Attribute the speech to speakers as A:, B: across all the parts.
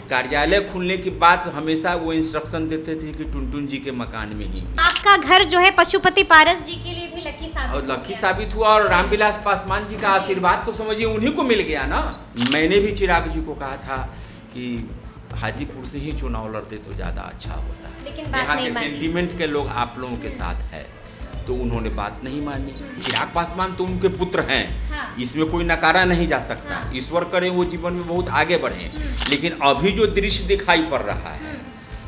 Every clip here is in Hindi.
A: कार्यालय खुलने की बात हमेशा वो इंस्ट्रक्शन देते थे कि टुनटुन जी के मकान में ही।
B: आपका घर जो है पशुपति पारस जी के लिए भी लकी
A: साबित हुआ और रामविलास पासवान जी का आशीर्वाद तो समझिए उन्हीं को मिल गया ना। मैंने भी चिराग जी को कहा था कि हाजीपुर से ही चुनाव लड़ते तो ज़्यादा अच्छा होता है,
B: लेकिन
A: यहाँ के सेंटीमेंट के लोग आप लोगों के साथ है, तो उन्होंने बात नहीं मानी। चिराग पासवान तो उनके पुत्र हैं, हाँ। इसमें कोई नकारा नहीं जा सकता, हाँ। ईश्वर करें वो जीवन में बहुत आगे बढ़े, लेकिन अभी जो दृश्य दिखाई पड़ रहा है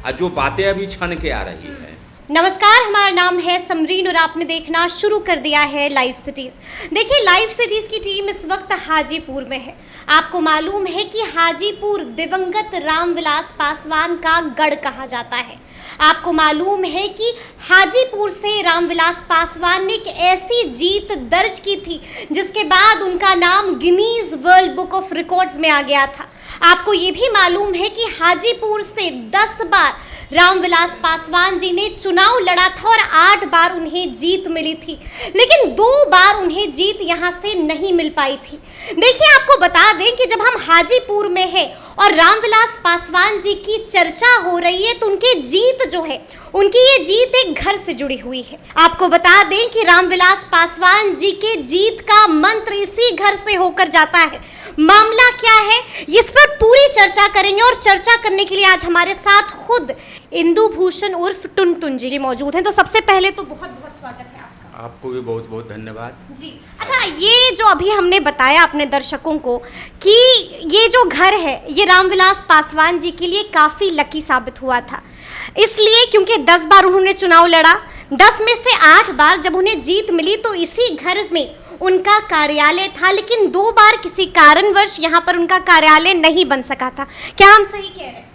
A: और जो बातें अभी छन के आ रही है।
B: नमस्कार, हमारा नाम है समरीन और आपने देखना शुरू कर दिया है लाइव सिटीज। देखिए, लाइव सिटीज की टीम इस वक्त हाजीपुर में है। आपको मालूम है कि हाजीपुर दिवंगत रामविलास पासवान का गढ़ कहा जाता है। आपको मालूम है कि हाजीपुर से रामविलास पासवान ने एक ऐसी जीत दर्ज की थी जिसके बाद उनका नाम Guinness world book of records में आ गया था। आपको ये भी मालूम है कि हाजीपुर से 10 बार रामविलास पासवान जी ने चुनाव लड़ा था और 8 बार उन्हें जीत मिली थी, लेकिन 2 बार उन्हें जीत यहां से नहीं मिल पाई थी। देखिए, आपको बता दें कि जब हम हाजीपुर में हैं और रामविलास पासवान जी की चर्चा हो रही है तो उनकी जीत जो है, उनकी ये जीत एक घर से जुड़ी हुई है। आपको बता दें कि रामविलास पासवान जी के जीत का मंत्र इसी घर से होकर जाता है। मामला क्या है, इस पर पूरी चर्चा करेंगे और चर्चा करने के लिए आज हमारे साथ खुद इंदु भूषण उर्फ टुनटुन जी मौजूद हैं। तो सबसे पहले तो बहुत बहुत स्वागत है आपका।
A: आपको भी बहुत बहुत धन्यवाद
B: जी। अच्छा, ये जो अभी हमने बताया अपने दर्शकों को कि ये जो घर है ये रामविलास पासवान जी के लिए काफ़ी लकी साबित हुआ था, इसलिए क्योंकि 10 बार उन्होंने चुनाव लड़ा, 10 में से 8 बार जब उन्हें जीत मिली तो इसी घर में उनका कार्यालय था, लेकिन 2 बार किसी कारणवश यहाँ पर उनका कार्यालय नहीं बन सका था। क्या हम सही कह रहे हैं?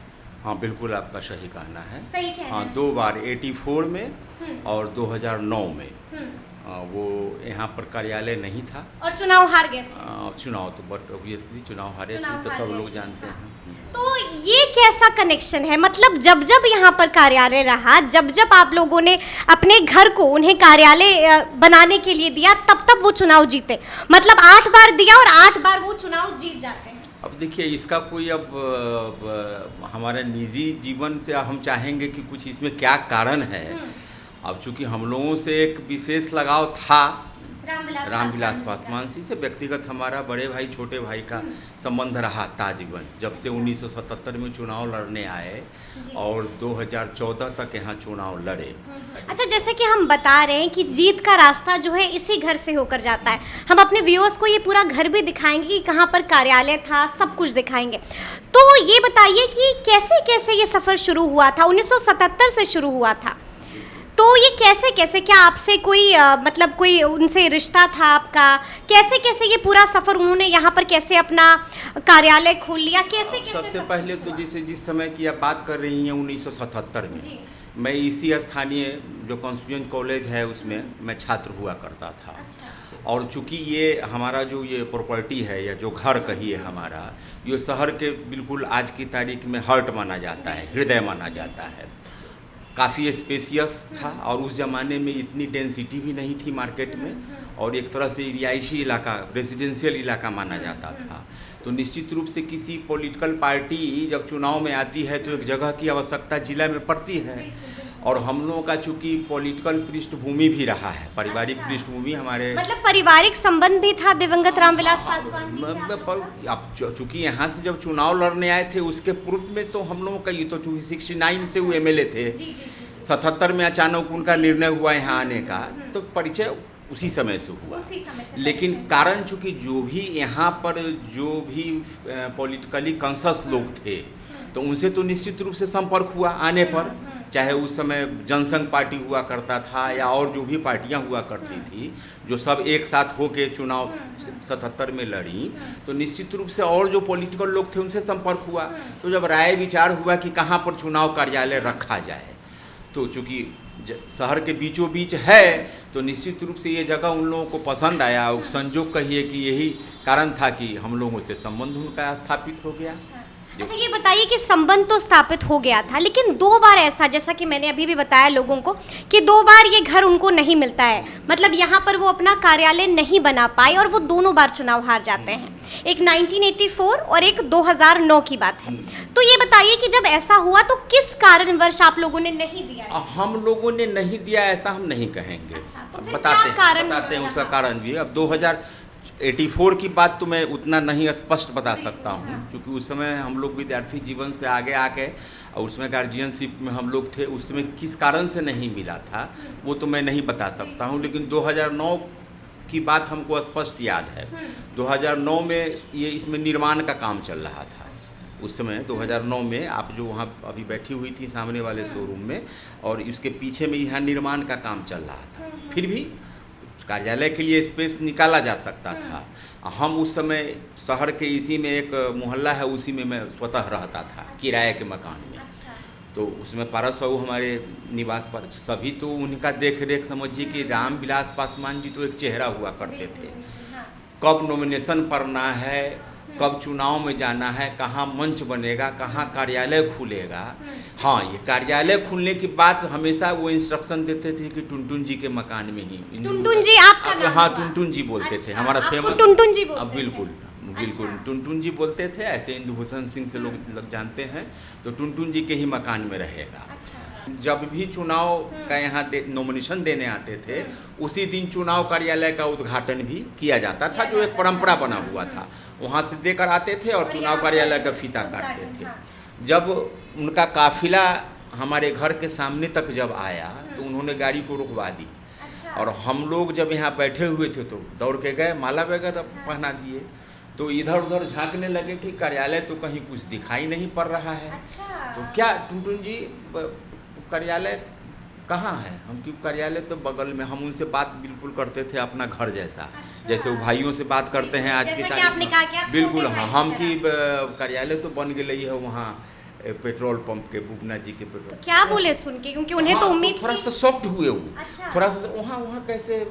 A: हाँ, बिल्कुल आपका सही कहना है।
B: सही कह रहे हैं।
A: हाँ, 2 बार 84 में और 2009 में वो यहाँ पर कार्यालय नहीं था
B: और चुनाव हार गए थे।
A: चुनाव तो बट ऑब्वियसली चुनाव हारे थे, तो सब लोग जानते हैं।
B: तो ये कैसा कनेक्शन है, मतलब जब जब यहाँ पर कार्यालय रहा, जब जब आप लोगों ने अपने घर को उन्हें कार्यालय बनाने के लिए दिया, तब तब वो चुनाव जीते, मतलब 8 बार दिया और 8 बार वो चुनाव जीत जाते हैं।
A: अब देखिए, इसका कोई अब हमारे निजी जीवन से हम चाहेंगे कि कुछ इसमें क्या कारण है। अब चूंकि हम लोगों से एक विशेष लगाव था रामविलास पासवान जी से, व्यक्तिगत हमारा बड़े भाई छोटे भाई का संबंध रहा था जीवन, जब से 1977 में चुनाव लड़ने आए और 2014 तक यहाँ चुनाव लड़े।
B: अच्छा, जैसे कि हम बता रहे हैं कि जीत का रास्ता जो है इसी घर से होकर जाता है। हम अपने व्यूअर्स को ये पूरा घर भी दिखाएंगे कि कहाँ पर कार्यालय था, सब कुछ दिखाएंगे। तो ये बताइए कि कैसे कैसे ये सफ़र शुरू हुआ था? 1977 से शुरू हुआ था, तो ये कैसे कैसे, क्या आपसे कोई मतलब कोई उनसे रिश्ता था आपका? कैसे कैसे ये पूरा सफ़र उन्होंने यहाँ पर कैसे अपना कार्यालय खोल लिया, कैसे कैसे?
A: सबसे पहले तो जिस समय की आप बात कर रही हैं 1977 में, मैं इसी स्थानीय जो कॉन्स्टिट्यूएंट कॉलेज है उसमें मैं छात्र हुआ करता था। अच्छा। और चूँकि ये हमारा जो ये प्रॉपर्टी है या जो घर कहिए हमारा, ये शहर के बिल्कुल आज की तारीख में हार्ट माना जाता है, हृदय माना जाता है। काफ़ी स्पेसियस था और उस ज़माने में इतनी डेंसिटी भी नहीं थी मार्केट में, और एक तरह से रिहायशी इलाका, रेजिडेंशियल इलाका माना जाता था। तो निश्चित रूप से किसी पॉलिटिकल पार्टी जब चुनाव में आती है तो एक जगह की आवश्यकता जिला में पड़ती है, और हम लोगों का चूँकि पॉलिटिकल पृष्ठभूमि भी रहा है, पारिवारिक पृष्ठभूमि हमारे,
B: मतलब पारिवारिक संबंध भी था दिवंगत रामविलास पासवान जी से।
A: अब चूँकि यहाँ से जब चुनाव लड़ने आए थे उसके पूर्व में तो हम लोगों का ये तो चूँकि 69 से वो MLA थे, 77 में अचानक उनका निर्णय हुआ यहाँ आने का, तो परिचय उसी समय से हुआ। लेकिन कारण चूँकि जो भी यहाँ पर जो भी पॉलिटिकली कॉन्शियस लोग थे तो उनसे तो निश्चित रूप से संपर्क हुआ आने पर, चाहे उस समय जनसंघ पार्टी हुआ करता था या और जो भी पार्टियां हुआ करती थी, जो सब एक साथ होके चुनाव 77 में लड़ी, तो निश्चित रूप से और जो पॉलिटिकल लोग थे उनसे संपर्क हुआ। तो जब राय विचार हुआ कि कहाँ पर चुनाव कार्यालय रखा जाए, तो चूँकि शहर के बीचों बीच है तो निश्चित रूप से ये जगह उन लोगों को पसंद आया, और संजोग कहिए कि यही कारण था कि हम लोगों से संबंध उनका स्थापित हो गया।
B: अच्छा ये बताइए कि संबंध तो स्थापित हो गया था, लेकिन 2 बार ऐसा, जैसा कि मैंने अभी भी बताया लोगों को, कि 2 बार ये घर उनको नहीं मिलता है, मतलब यहाँ पर वो अपना कार्यालय नहीं बना पाए और वो दोनों बार चुनाव हार जाते हैं। एक 1984 और एक 2009 की बात है। तो ये बताइए कि जब ऐसा हुआ तो किस कारणवश आप लोगों ने नहीं दिया?
A: हम लोगों ने नहीं दिया ऐसा हम नहीं कहेंगे।
B: अच्छा, तो फिर
A: बताते
B: क्या कारण
A: हैं उसका
B: यहाँ?
A: कारण भी। अब 2084 की बात तो मैं उतना नहीं स्पष्ट बता सकता हूँ, क्योंकि उस समय हम लोग विद्यार्थी जीवन से आगे आके और उसमें गार्जियनशिप में हम लोग थे। उस समय किस कारण से नहीं मिला था वो तो मैं नहीं बता सकता हूँ, लेकिन 2009 की बात हमको स्पष्ट याद है। 2009 में ये इसमें निर्माण का काम चल रहा था। उस समय 2009 में आप जो वहाँ अभी बैठी हुई थी सामने वाले शोरूम में, और इसके पीछे में यहाँ निर्माण का काम चल रहा था। फिर भी कार्यालय के लिए स्पेस निकाला जा सकता था। हम उस समय शहर के इसी में एक मोहल्ला है, उसी में मैं स्वतः रहता था किराए के मकान में। तो उसमें पारस साहू हमारे निवास पर, सभी तो उनका देख रेख समझिए कि रामविलास पासवान जी तो एक चेहरा हुआ करते थे। कब नॉमिनेशन पड़ना है, कब चुनाव में जाना है, कहाँ मंच बनेगा, कहाँ कार्यालय खुलेगा। हाँ, ये कार्यालय खुलने की बात हमेशा वो इंस्ट्रक्शन देते थे कि टुनटुन जी के मकान में ही।
B: टुनटुन जी आपका नाम?
A: हाँ, टुनटुन जी बोलते थे। हमारा फेमस
B: टुनटुन जी बोलते थे?
A: बिल्कुल बिल्कुल, टुनटुन जी बोलते थे। ऐसे इंदुभूषण सिंह से लोग जानते हैं, तो टुनटुन जी के ही मकान में रहेगा। जब भी चुनाव का यहाँ नॉमिनेशन देने आते थे, उसी दिन चुनाव कार्यालय का उद्घाटन भी किया जाता था, जो एक परंपरा बना हुआ था। वहाँ से देकर आते थे और चुनाव कार्यालय का फीता काटते थे। जब उनका काफिला हमारे घर के सामने तक जब आया तो उन्होंने गाड़ी को रुकवा दी, और हम लोग जब यहाँ बैठे हुए थे तो दौड़ के गए, माला वगैरह पहना दिए। तो इधर उधर झांकने लगे कि कार्यालय तो कहीं कुछ दिखाई नहीं पड़ रहा है। तो क्या टुनटुन जी कार्यालय कहाँ है? हम क्यों, कार्यालय तो बगल में। हम उनसे बात बिल्कुल करते थे अपना घर जैसा, जैसे वो भाइयों से बात करते हैं आज की तारीख में। बिल्कुल हाँ, हम की कार्यालय तो बन गई है वहाँ पेट्रोल पंप के, बुबना जी के पेट्रोल।
B: क्या बोले सुन के, क्योंकि उन्हें तो उम्मीद
A: थोड़ा सा शॉक्ड हुए वो। थोड़ा सा वहाँ कैसे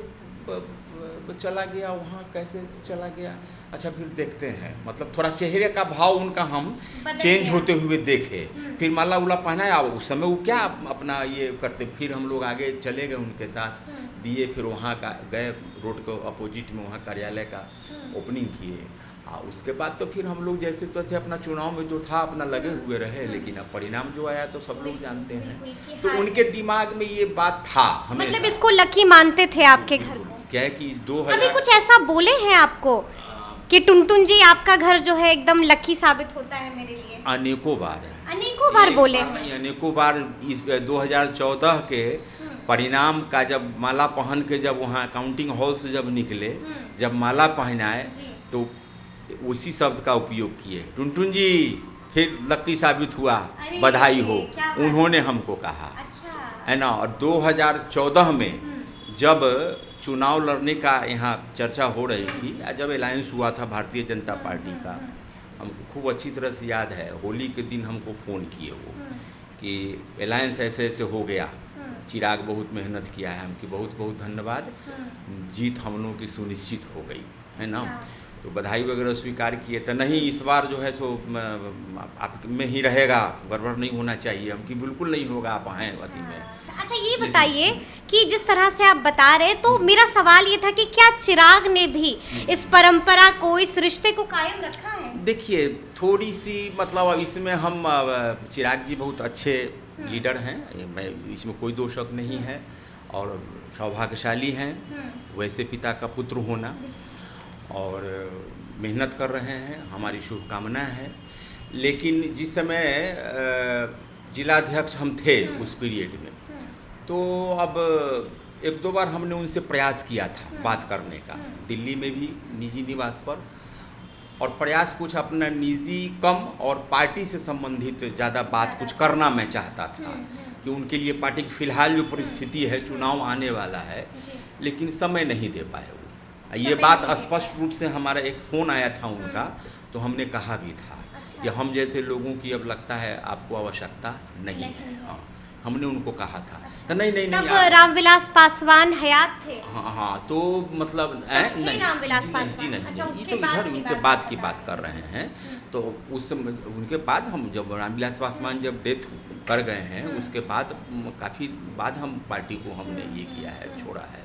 A: चला गया, वहाँ कैसे चला गया। अच्छा फिर देखते हैं, मतलब थोड़ा चेहरे का भाव उनका हम चेंज होते हुए देखे। फिर माला उला पहनाया। उस समय वो क्या अपना ये करते, फिर हम लोग आगे चले गए उनके साथ, दिए। फिर वहाँ का गए रोड को अपोजिट में, वहाँ कार्यालय का ओपनिंग किए। उसके बाद तो फिर हम लोग जैसे तो थे अपना चुनाव में जो था अपना लगे हुए रहे, लेकिन अब परिणाम जो आया तो सब लोग जानते हैं। तो उनके दिमाग में ये बात था हमेशा।
B: मतलब इसको लकी मानते थे आपके घर को?
A: क्या है कि 2000
B: अभी कुछ ऐसा बोले हैं आपको कि टुनटुन जी आपका घर जो है एकदम लकी साबित होता है मेरे लिए?
A: अनेकों बार है,
B: अनेकों बार बोले हैं।
A: अनेकों बार। इस 2014 के परिणाम का जब माला पहन के जब वहाँ काउंटिंग हॉल से जब निकले, जब माला पहनाए तो उसी शब्द का उपयोग किए, टुनटुन जी फिर लकी साबित हुआ, बधाई हो, उन्होंने हमको कहा है ना। और 2014 में जब चुनाव लड़ने का यहाँ चर्चा हो रही थी, जब अलायंस हुआ था भारतीय जनता पार्टी का, हमको खूब अच्छी तरह से याद है। होली के दिन हमको फ़ोन किए वो कि अलायंस ऐसे ऐसे हो गया, चिराग बहुत मेहनत किया है, हमकी बहुत बहुत धन्यवाद, जीत हम लोगों की सुनिश्चित हो गई है ना। तो बधाई वगैरह स्वीकार किए। तो नहीं, इस बार जो है सो आप में ही रहेगा, गड़बड़ नहीं होना चाहिए। हमकी बिल्कुल नहीं होगा, आप हैं अति में।
B: अच्छा ये बताइए कि जिस तरह से आप बता रहे, तो मेरा सवाल ये था कि क्या चिराग ने भी इस परंपरा को, इस रिश्ते को कायम रखा है? देखिए
A: थोड़ी सी मतलब इसमें हम, चिराग जी बहुत अच्छे लीडर हैं, मैं इसमें कोई दो शक नहीं है, और सौभाग्यशाली हैं वैसे पिता का पुत्र होना, और मेहनत कर रहे हैं, हमारी शुभकामनाएं हैं। लेकिन जिस समय जिलाध्यक्ष हम थे उस पीरियड में, तो अब 1-2 बार हमने उनसे प्रयास किया था बात करने का, दिल्ली में भी निजी निवास पर, और प्रयास कुछ अपना निजी कम और पार्टी से संबंधित ज़्यादा बात कुछ करना मैं चाहता था कि उनके लिए पार्टी की फ़िलहाल जो परिस्थिति है, चुनाव आने वाला है, लेकिन समय नहीं दे पाए वो। ये बात स्पष्ट रूप से हमारा एक फ़ोन आया था उनका, तो हमने कहा भी था कि हम जैसे लोगों की अब लगता है आपको आवश्यकता नहीं है। हाँ, हमने उनको कहा था। तो नहीं
B: तब रामविलास पासवान हयात थे।
A: हाँ, तो मतलब नहीं,
B: रामविलास पासवान
A: जी नहीं,
B: अच्छा,
A: ये तो इधर उनके बाद की बात कर रहे हैं। तो उस समय उनके बाद हम जब रामविलास पासवान जब डेथ कर गए हैं, उसके बाद काफ़ी बाद हम पार्टी को हमने ये किया है, छोड़ा है।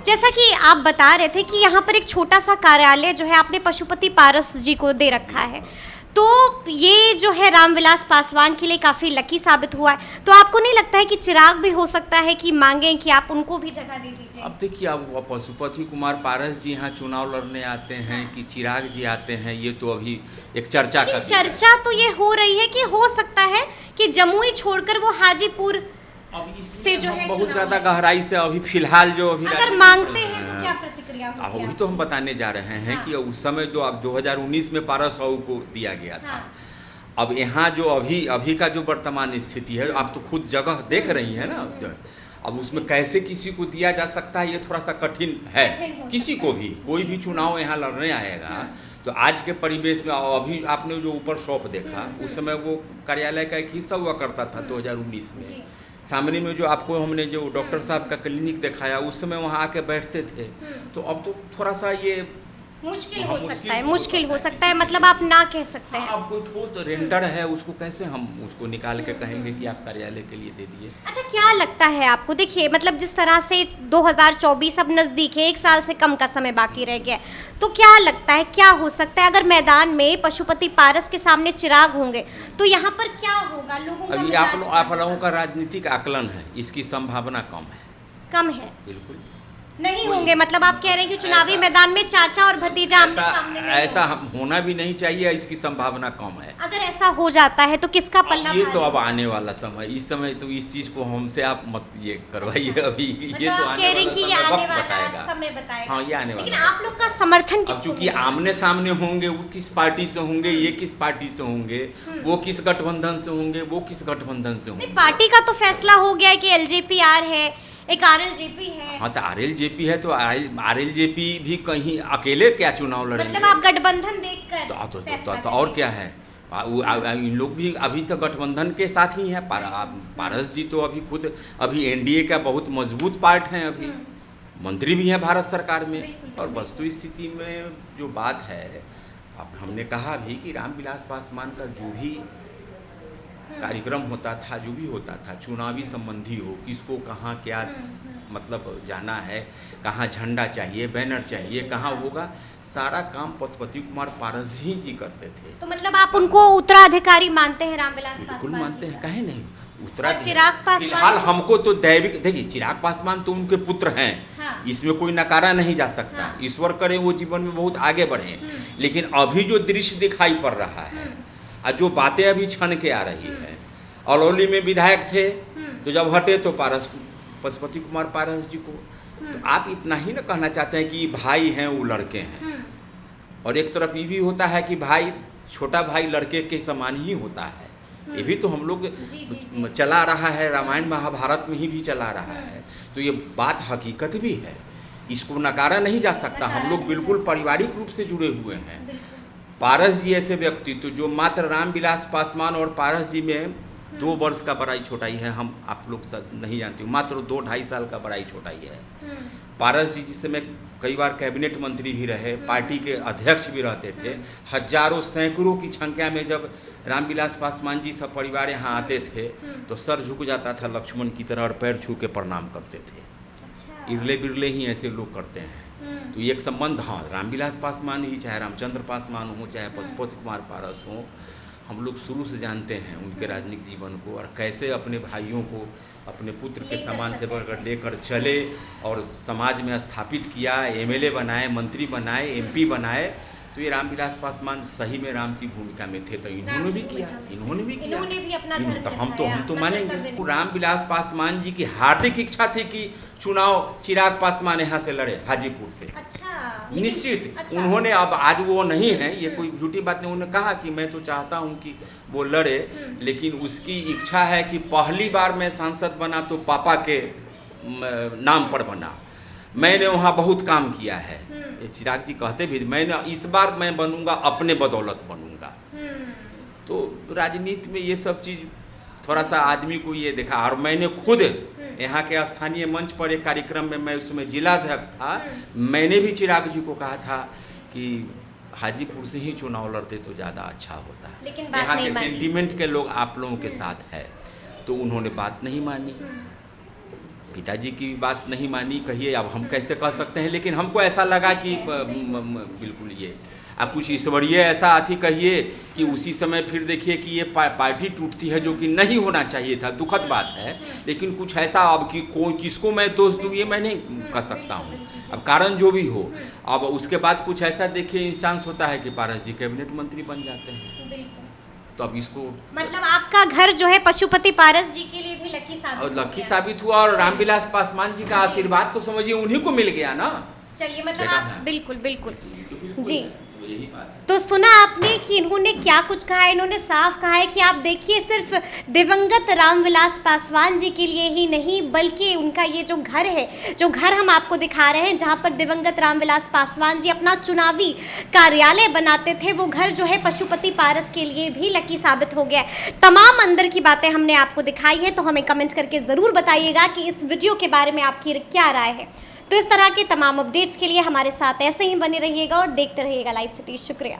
B: जैसा कि आप बता रहे थे कि यहाँ पर एक छोटा सा कार्यालय जो है आपने पशुपति पारस जी को दे रखा है, तो ये जो है रामविलास पासवान के लिए काफ़ी लकी साबित हुआ है। तो आपको नहीं लगता है कि चिराग भी हो सकता है कि मांगें कि आप उनको भी जगह दे दीजिए?
A: अब देखिए, अब पशुपति कुमार पारस जी यहाँ चुनाव लड़ने आते हैं कि चिराग जी आते हैं, ये तो अभी एक चर्चा का
B: चर्चा तो ये हो रही है कि हो सकता है कि जमुई छोड़कर वो हाजीपुर
A: अब
B: से जो है
A: बहुत ज़्यादा गहराई से अभी फिलहाल जो अभी
B: अगर मांगते हैं तो क्या प्रतिक्रिया होगी?
A: वही तो हम बताने जा रहे हैं कि उस समय जो अब 2019 में पारस साहू को दिया गया था, अब यहाँ जो अभी का जो वर्तमान स्थिति है, आप तो खुद जगह देख रही हैं ना, अब उसमें कैसे किसी को दिया जा सकता है, ये थोड़ा सा कठिन है। किसी को भी, कोई भी चुनाव यहाँ लड़ने आएगा तो आज के परिवेश में, अभी आपने जो ऊपर शॉप देखा, उस समय वो कार्यालय का एक हिस्सा हुआ करता था 2019 में। सामने में जो आपको हमने जो डॉक्टर साहब का क्लिनिक दिखाया, उस समय वहाँ आके बैठते थे। तो अब तो थोड़ा सा ये
B: मुश्किल हो सकता है, मतलब आप ना कह सकते हैं।
A: अब कोई ठोस रेंटर है, उसको कैसे हम उसको निकाल के कहेंगे कि आप कार्यालय के लिए दे दिए?
B: अच्छा, क्या लगता है आपको? देखिए, मतलब जिस तरह से 2024 अब नज़दीक है, 1 साल से कम का समय बाकी रह गया, तो क्या लगता है क्या हो सकता है अगर मैदान में पशुपति पारस के सामने चिराग होंगे तो यहाँ पर क्या होगा? लोगों का
A: अभी आप लोगों का राजनीतिक आकलन है, इसकी संभावना कम है। बिल्कुल
B: नहीं होंगे, मतलब आप कह रहे हैं कि चुनावी मैदान में चाचा और भतीजा आमने सामने
A: ऐसा होना भी नहीं चाहिए, इसकी संभावना कम है।
B: अगर ऐसा हो जाता है तो किसका पल्ला?
A: ये तो अब आने वाला समय, इस समय तो इस चीज को हमसे आप मत ये करवाइए अभी, ये तो आने वाला समय बताएगा। हाँ, ये आने वाला।
B: लेकिन आप लोग का समर्थन
A: अब चूंकि आमने सामने होंगे, वो किस पार्टी से होंगे, ये किस पार्टी से होंगे, वो किस गठबंधन से होंगे, वो किस गठबंधन से होंगे।
B: पार्टी का तो फैसला हो गया है कि LJP-R है, एक RLJP है।
A: हाँ, तो RLJP है, तो RLJP भी कहीं अकेले क्या चुनाव लड़ेंगे?
B: मतलब आप गठबंधन देखकर
A: तो और क्या है, इन लोग भी अभी तो गठबंधन के साथ ही हैं। पारस जी तो अभी खुद अभी NDA का बहुत मजबूत पार्ट हैं, अभी मंत्री भी हैं भारत सरकार में। और वस्तु स्थिति में जो बात है, अब हमने कहा भी कि रामविलास पासवान का जो भी कार्यक्रम होता था, जो भी होता था चुनावी संबंधी हो, किसको कहाँ क्या मतलब जाना है, कहाँ झंडा चाहिए, बैनर चाहिए, कहाँ होगा, सारा काम पशुपति कुमार पारस जी करते थे।
B: तो मतलब आप उनको उत्तराधिकारी मानते हैं रामविलास पासवान?
A: बिल्कुल मानते हैं, कहे नहीं उत्तराधिकारी।
B: चिराग पासवान
A: फिलहाल हमको तो दैविक, देखिए चिराग पासवान तो उनके पुत्र हैं, इसमें कोई नकारा नहीं जा सकता। ईश्वर करे वो जीवन में बहुत आगे बढ़े, लेकिन अभी जो दृश्य दिखाई पड़ रहा है और जो बातें अभी छन के आ रही है, अलौली में विधायक थे तो जब हटे तो पशुपति कुमार पारस जी को, तो आप इतना ही ना कहना चाहते हैं कि भाई हैं वो लड़के हैं। और एक तरफ ये भी होता है कि भाई, छोटा भाई लड़के के समान ही होता है, ये भी तो हम लोग चला रहा है, रामायण महाभारत में ही भी चला रहा है। तो ये बात हकीकत भी है, इसको नकारा नहीं जा सकता। हम लोग बिल्कुल पारिवारिक रूप से जुड़े हुए हैं। पारस जी ऐसे व्यक्तित्व जो मात्र रामविलास पासवान और पारस जी में 2 वर्ष का बड़ाई छोटाई है, हम आप लोग सब नहीं जानते, मात्र 2-2.5 साल का बड़ाई छोटाई है। पारस जी जिस समय कई बार कैबिनेट मंत्री भी रहे, पार्टी के अध्यक्ष भी रहते थे, हजारों सैकड़ों की संख्या में जब रामविलास पासवान जी सब परिवार यहाँ आते थे तो सर झुक जाता था लक्ष्मण की तरह और पैर छू के प्रणाम करते थे। इरले बिरले ही ऐसे लोग करते हैं। तो ये एक संबंध, हाँ, रामविलास पासवान ही, चाहे रामचंद्र पासवान हो, चाहे पशुपति कुमार पारस हो, हम लोग शुरू से जानते हैं उनके राजनीतिक जीवन को और कैसे अपने भाइयों को अपने पुत्र के समान से लेकर चले और समाज में स्थापित किया, MLA बनाए, मंत्री बनाए, MP बनाए। तो ये रामविलास पासवान सही में राम की भूमिका में थे, तो इन्होंने भी किया। तो हम तो मानेंगे। रामविलास पासवान जी की हार्दिक इच्छा थी कि चुनाव चिराग पासवान यहाँ से लड़े, हाजीपुर से। निश्चित उन्होंने, अब आज वो नहीं है, ये कोई झूठी बात नहीं, उन्होंने कहा कि मैं तो चाहता हूँ कि वो लड़े, लेकिन उसकी इच्छा है कि पहली बार मैं सांसद बना तो पापा के नाम पर बना, मैंने वहाँ बहुत काम किया है। ये चिराग जी कहते भी, मैंने इस बार मैं बनूंगा, अपने बदौलत बनूंगा। तो राजनीति में ये सब चीज़ थोड़ा सा आदमी को ये देखा। और मैंने खुद यहाँ के स्थानीय मंच पर एक कार्यक्रम में, मैं उसमें जिलाध्यक्ष था, मैंने भी चिराग जी को कहा था कि हाजीपुर से ही चुनाव लड़ते तो ज़्यादा अच्छा होता।
B: लेकिन
A: यहाँ के सेंटीमेंट के लोग आप लोगों के साथ है, तो उन्होंने बात नहीं मानी, पिताजी की भी बात नहीं मानी। कहिए अब हम कैसे कह सकते हैं, लेकिन हमको ऐसा लगा कि बिल्कुल ये अब कुछ ईश्वरीय ऐसा अथी कहिए कि उसी समय फिर देखिए कि ये पार्टी टूटती है, जो कि नहीं होना चाहिए था, दुखद बात है। लेकिन कुछ ऐसा अब कि कोई किसको मैं दोष दूँ ये मैं नहीं कह सकता हूँ, अब कारण जो भी हो। अब उसके बाद कुछ ऐसा देखिए इंस्टांस होता है कि पारस जी कैबिनेट मंत्री बन जाते हैं, तो अब इसको
B: मतलब आपका घर जो है पशुपति पारस जी के लिए भी लकी
A: साबित हुआ। और रामविलास पासवान जी का आशीर्वाद तो समझिए उन्हीं को मिल गया ना।
B: चलिए, मतलब आप बिल्कुल जी।
A: यही बात है।
B: तो सुना आपने कि इन्होंने क्या कुछ कहा है। इन्होंने साफ कहा है कि आप देखिए, सिर्फ दिवंगत रामविलास पासवान जी के लिए ही नहीं, बल्कि उनका ये जो घर है, जो घर हम आपको दिखा रहे हैं, जहां पर दिवंगत रामविलास पासवान जी अपना चुनावी कार्यालय बनाते थे, वो घर जो है पशुपति पारस के लिए भी लकी साबित हो गया। तमाम अंदर की बातें हमने आपको दिखाई है, तो हमें कमेंट करके ज़रूर बताइएगा कि इस वीडियो के बारे में आपकी क्या राय है। तो इस तरह के तमाम अपडेट्स के लिए हमारे साथ ऐसे ही बने रहिएगा और देखते रहिएगा लाइव सिटीज। शुक्रिया।